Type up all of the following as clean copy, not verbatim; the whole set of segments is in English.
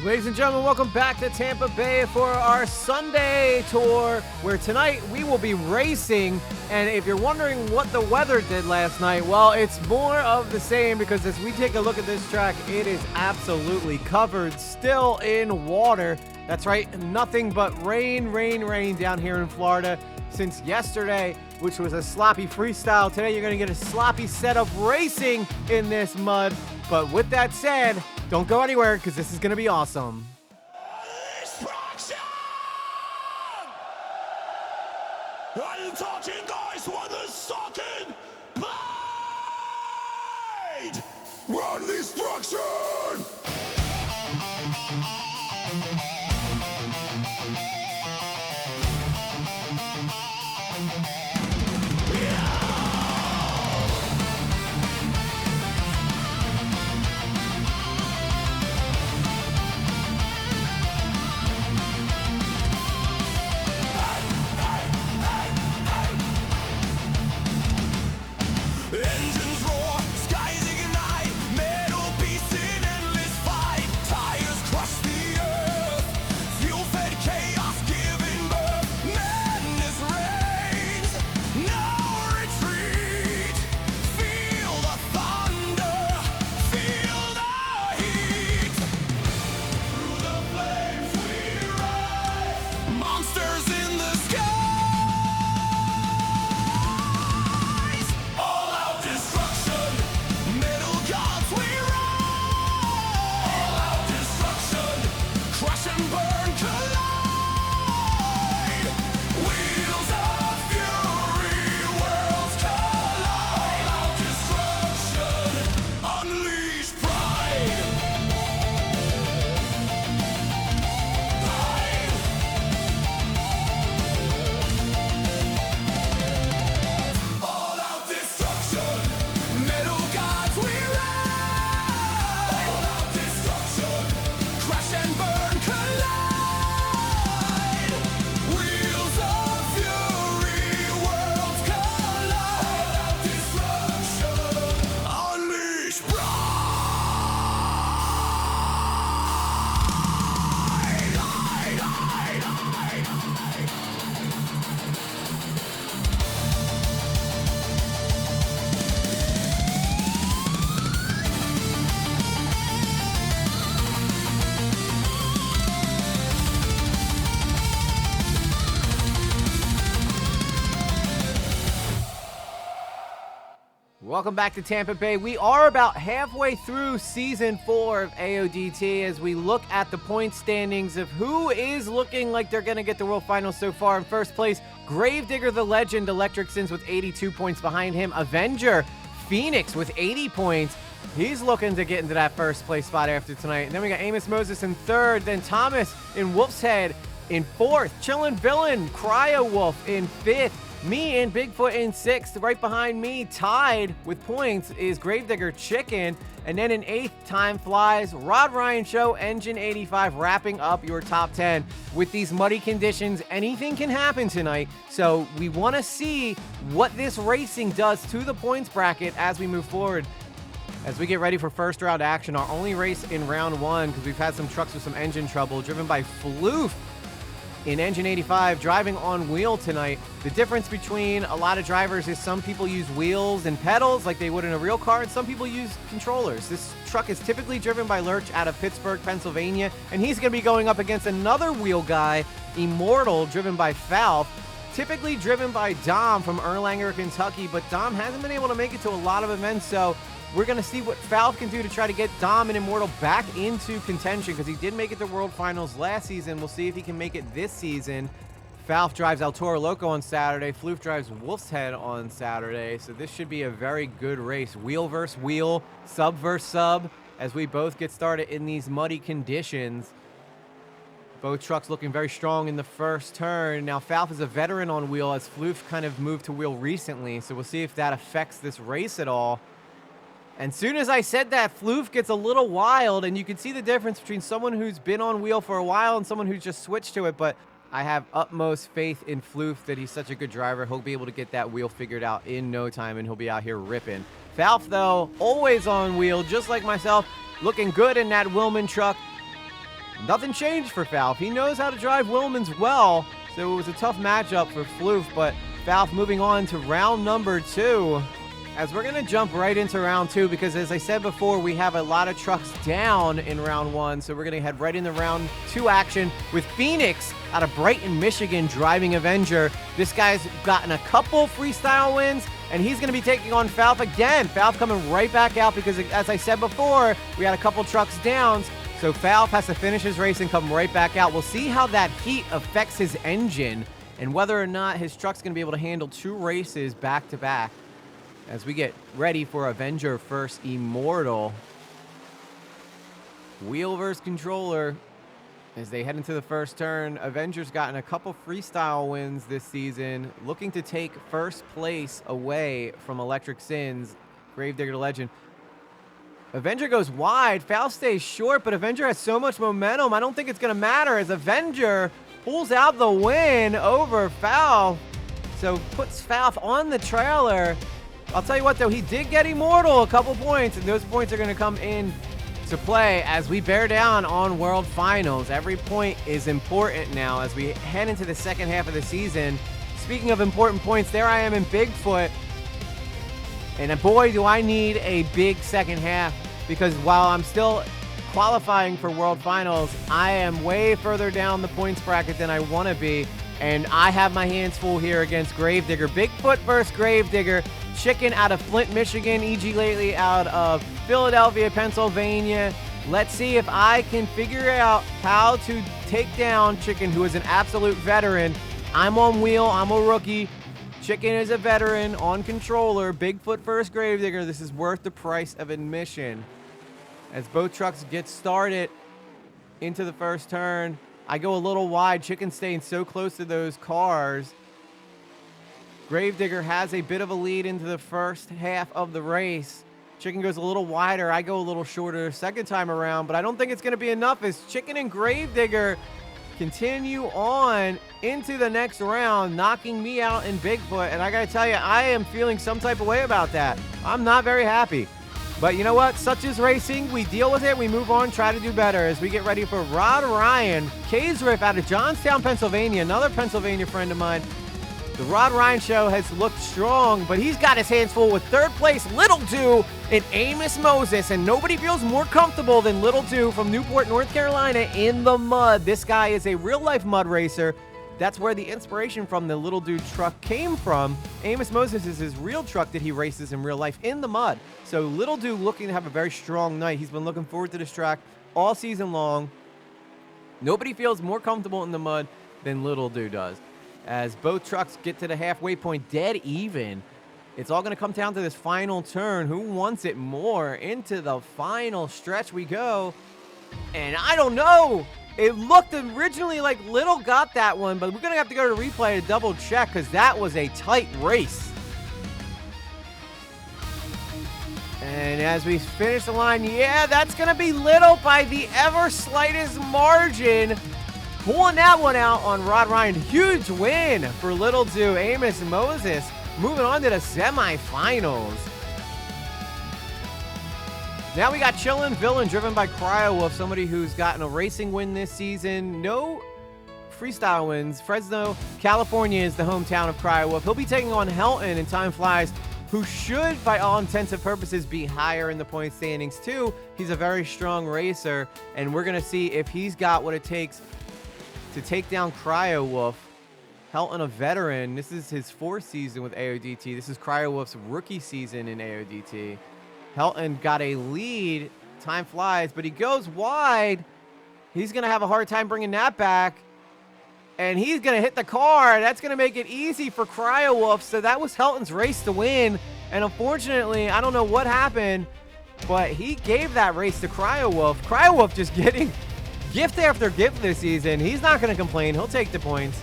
Ladies and gentlemen, welcome back to Tampa Bay for our Sunday tour, where tonight we will be racing. And if you're wondering what the weather did last night, well, it's more of the same, because as we take a look at this track, it is absolutely covered still in water. That's right, nothing but rain down here in Florida since yesterday, which was a sloppy freestyle. Today you're going to get a sloppy set of racing in this mud. But with that said, don't go anywhere, because this is going to be awesome. Destruction! Are you talking, guys, with a sucking blade? Run destruction! Engines roar, skies ignite, metal beasts in endless fight. Tires crush the earth, fuel-fed chaos giving birth. Madness reigns, no retreat. Feel the thunder, feel the heat. Through the flames we rise, monsters in the sky. All out destruction, metal gods we rise. All out destruction, crush and burn, collide. Wheels of fury, worlds collide. All out destruction, unleash pride. All out destruction, metal gods we rise. All out destruction, crash and burn, collide. Wheels of fury, worlds collide. All out destruction, unleash Welcome back to Tampa Bay. We are about halfway through Season 4 of AODT as we look at the point standings of who is looking like they're going to get the World Finals so far. In first place, Gravedigger the Legend, Electric Sins with 82 points. Behind him, Avenger, Phoenix with 80 points. He's looking to get into that first place spot after tonight. And then we got Amos Moses in third, then Thomas in Wolf's Head in fourth, Chillin' Villain, Cryo Wolf in fifth. Me and Bigfoot in sixth. Right behind me, tied with points, is Gravedigger Chicken. And then in eighth, Time Flies, Rod Ryan Show, Engine 85, wrapping up your top 10. With these muddy conditions, anything can happen tonight. So we want to see what this racing does to the points bracket as we move forward. As we get ready for first round action, our only race in round one, because we've had some trucks with some engine trouble, driven by Floof in Engine 85, driving on wheel tonight. The difference between a lot of drivers is some people use wheels and pedals like they would in a real car, and some people use controllers. This truck is typically driven by Lurch out of Pittsburgh, Pennsylvania, and he's going to be going up against another wheel guy, Immortal, driven by Falf, typically driven by Dom from Erlanger, Kentucky, but Dom hasn't been able to make it to a lot of events, so we're going to see what Falf can do to try to get Dom and Immortal back into contention, because he did make it to World Finals last season. We'll see if he can make it this season. Falf drives El Toro Loco on Saturday. Floof drives Wolf's Head on Saturday. So this should be a very good race. Wheel versus wheel, sub versus sub, as we both get started in these muddy conditions. Both trucks looking very strong in the first turn. Now, Falf is a veteran on wheel, as Floof kind of moved to wheel recently. So we'll see if that affects this race at all. And soon as I said that, Floof gets a little wild, and you can see the difference between someone who's been on wheel for a while and someone who's just switched to it. But I have utmost faith in Floof that he's such a good driver. He'll be able to get that wheel figured out in no time, and he'll be out here ripping. Falf, though, always on wheel, just like myself, looking good in that Willman truck. Nothing changed for Falf. He knows how to drive Wilmans well, so it was a tough matchup for Floof, but Falf moving on to round number 2. As we're going to jump right into round 2 because, as I said before, we have a lot of trucks down in round 1, so we're going to head right into round 2 action with Phoenix out of Brighton, Michigan, driving Avenger. This guy's gotten a couple freestyle wins, and he's going to be taking on Falf again. Falf coming right back out because, as I said before, we had a couple trucks down, so Falf has to finish his race and come right back out. We'll see how that heat affects his engine and whether or not his truck's going to be able to handle 2 races back-to-back. As we get ready for Avenger first Immortal. Wheel versus controller as they head into the first turn. Avenger's gotten a couple freestyle wins this season, looking to take first place away from Electric Sins, Gravedigger legend. Avenger goes wide, Falf stays short, but Avenger has so much momentum, I don't think it's going to matter as Avenger pulls out the win over Falf. So puts Falf on the trailer. I'll tell you what, though, he did get Immortal a couple points, and those points are going to come in to play as we bear down on World Finals. Every point is important now as we head into the second half of the season. Speaking of important points, there I am in Bigfoot, and boy, do I need a big second half, because while I'm still qualifying for World Finals, I am way further down the points bracket than I want to be, and I have my hands full here against Gravedigger. Bigfoot versus Gravedigger. Chicken out of Flint, Michigan. E.G. Lately out of Philadelphia, Pennsylvania. Let's see if I can figure out how to take down Chicken, who is an absolute veteran. I'm on wheel. I'm a rookie. Chicken is a veteran on controller. Bigfoot versus Gravedigger. This is worth the price of admission. As both trucks get started into the first turn, I go a little wide. Chicken staying so close to those cars. Gravedigger has a bit of a lead into the first half of the race. Chicken goes a little wider. I go a little shorter second time around, but I don't think it's going to be enough as Chicken and Gravedigger continue on into the next round, knocking me out in Bigfoot. And I got to tell you, I am feeling some type of way about that. I'm not very happy. But you know what? Such is racing. We deal with it. We move on, try to do better as we get ready for Rod Ryan. K's Riff out of Johnstown, Pennsylvania, another Pennsylvania friend of mine. The Rod Ryan show has looked strong, but he's got his hands full with third place Little Do and Amos Moses, and nobody feels more comfortable than Little Do from Newport, North Carolina in the mud. This guy is a real-life mud racer. That's where the inspiration from the Little Do truck came from. Amos Moses is his real truck that he races in real life in the mud. So Little Do looking to have a very strong night. He's been looking forward to this track all season long. Nobody feels more comfortable in the mud than Little Do does. As both trucks get to the halfway point dead even, it's all going to come down to this final turn. Who wants it more? Into the final stretch we go. And I don't know. It looked originally like Little got that one, but we're going to have to go to replay to double check because that was a tight race. And as we finish the line, yeah, that's going to be Little by the ever slightest margin. Pulling that one out on Rod Ryan. Huge win for Little Do. Amos Moses moving on to the semifinals. Now we got Chillin' Villain driven by Cryowolf, somebody who's gotten a racing win this season. No freestyle wins. Fresno, California is the hometown of Cryowolf. He'll be taking on Helton and Time Flies, who should, by all intents and purposes, be higher in the point standings too. He's a very strong racer, and we're going to see if he's got what it takes to take down Cryowolf. Helton, a veteran. This is his 4th season with AODT. This is Cryowolf's rookie season in AODT. Helton got a lead. Time flies, but he goes wide. He's going to have a hard time bringing that back. And he's going to hit the car. That's going to make it easy for Cryowolf. So that was Helton's race to win. And unfortunately, I don't know what happened, but he gave that race to Cryowolf. Cryowolf just getting gift after gift this season. He's not going to complain. He'll take the points.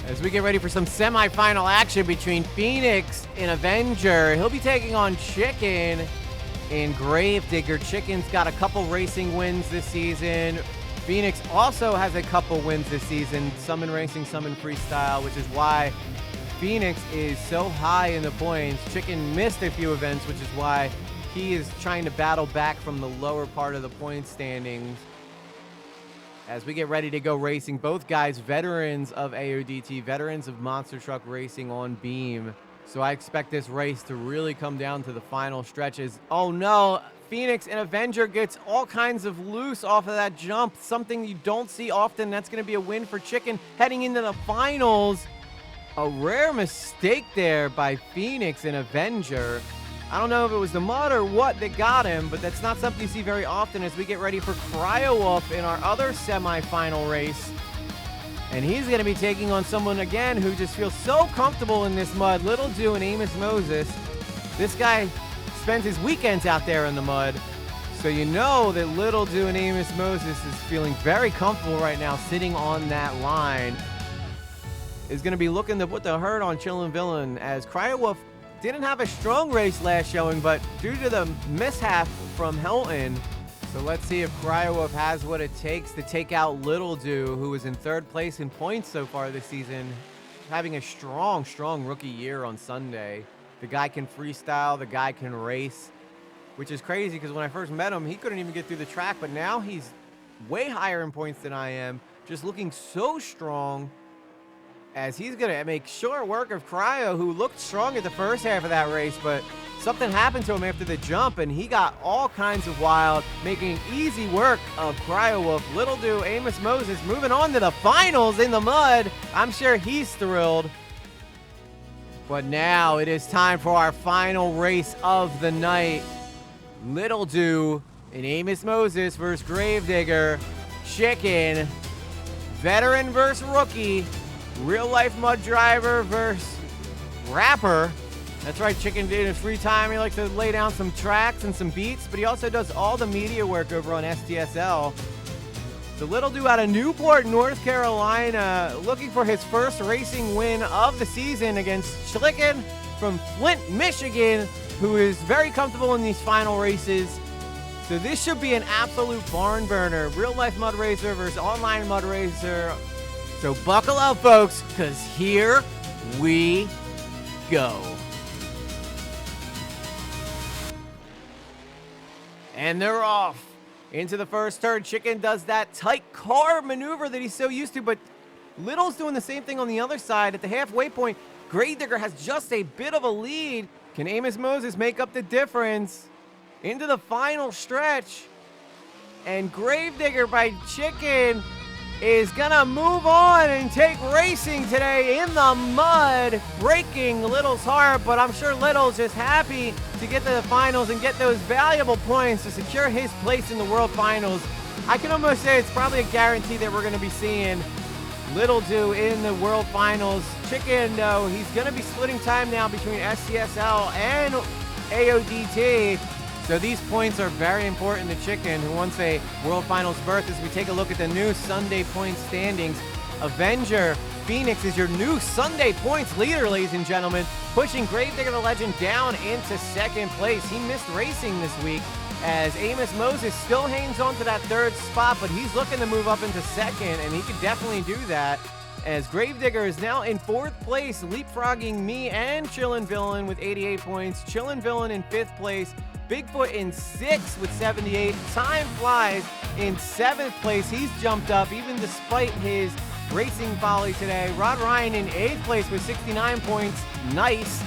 As we get ready for some semifinal action between Phoenix and Avenger. He'll be taking on Chicken and Gravedigger. Chicken's got a couple racing wins this season. Phoenix also has a couple wins this season. Some in racing, some in freestyle, which is why Phoenix is so high in the points. Chicken missed a few events, which is why he is trying to battle back from the lower part of the point standings. as we get ready to go racing. Both guys, veterans of AODT, veterans of monster truck racing on Beam. So I expect this race to really come down to the final stretches. Oh no, Phoenix and Avenger gets all kinds of loose off of that jump. Something you don't see often. That's going to be a win for Chicken heading into the finals. A rare mistake there by Phoenix and Avenger. I don't know if it was the mud or what that got him, but that's not something you see very often as we get ready for Cryo-Wolf in our other semifinal race. And he's going to be taking on someone, again, who just feels so comfortable in this mud. Little Do and Amos Moses. This guy spends his weekends out there in the mud. So you know that Little Do and Amos Moses is feeling very comfortable right now sitting on that line. Is going to be looking to put the hurt on Chillin' Villain, as Cryo-Wolf didn't have a strong race last showing, but due to the mishap from Helton. So let's see if Cryo-Wolf has what it takes to take out Little Do, who is in third place in points so far this season, having a strong rookie year on Sunday. The guy can freestyle, the guy can race, which is crazy because when I first met him, he couldn't even get through the track, but now he's way higher in points than I am, just looking so strong, as he's going to make short work of Cryo, who looked strong at the first half of that race, but something happened to him after the jump, and he got all kinds of wild, making easy work of Cryo-Wolf. Little Do, Amos Moses moving on to the finals in the mud. I'm sure he's thrilled. But now it is time for our final race of the night. Little Do and Amos Moses versus Gravedigger. Chicken. Veteran versus rookie. Real life mud driver versus rapper. That's right, Chicken in his free time, he likes to lay down some tracks and some beats, but he also does all the media work over on STSL. The Little Do out of Newport, North Carolina, looking for his first racing win of the season against Chicken from Flint, Michigan, who is very comfortable in these final races. So this should be an absolute barn burner. Real life mud racer versus online mud racer. So buckle up, folks, because here we go. And they're off into the first turn. Chicken does that tight car maneuver that he's so used to, but Little's doing the same thing on the other side. At the halfway point, Gravedigger has just a bit of a lead. Can Amos Moses make up the difference? Into the final stretch. And Gravedigger by Chicken is gonna move on and take racing today in the mud, breaking Little's heart, but I'm sure Little's just happy to get to the finals and get those valuable points to secure his place in the World Finals. I can almost say it's probably a guarantee that we're gonna be seeing Little Do in the World Finals. Chicken, though, he's gonna be splitting time now between SCSL and AODT. So these points are very important to Chicken, who wants a World Finals berth. As we take a look at the new Sunday point standings, Avenger Phoenix is your new Sunday points leader, ladies and gentlemen, pushing Gravedigger the Legend down into second place. He missed racing this week, as Amos Moses still hangs on to that third spot, but he's looking to move up into second, and he could definitely do that, as Gravedigger is now in fourth place, leapfrogging me and Chillin' Villain with 88 points. Chillin' Villain in fifth place. Bigfoot in sixth with 78. Time Flies in seventh place. He's jumped up even despite his racing folly today. Rod Ryan in eighth place with 69 points. Nice.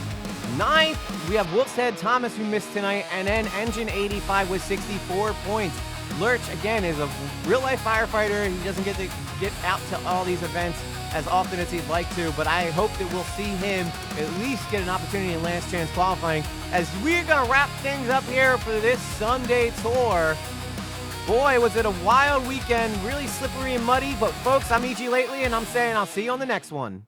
Ninth, we have Wolf's Head Thomas, who missed tonight, and then Engine 85 with 64 points. Lurch, again, is a real-life firefighter. He doesn't get to get out to all these events as often as he'd like to, but I hope that we'll see him at least get an opportunity in last chance qualifying, as we're going to wrap things up here for this Sunday tour. Boy, was it a wild weekend, really slippery and muddy, but folks, I'm EG Lately, and I'm saying I'll see you on the next one.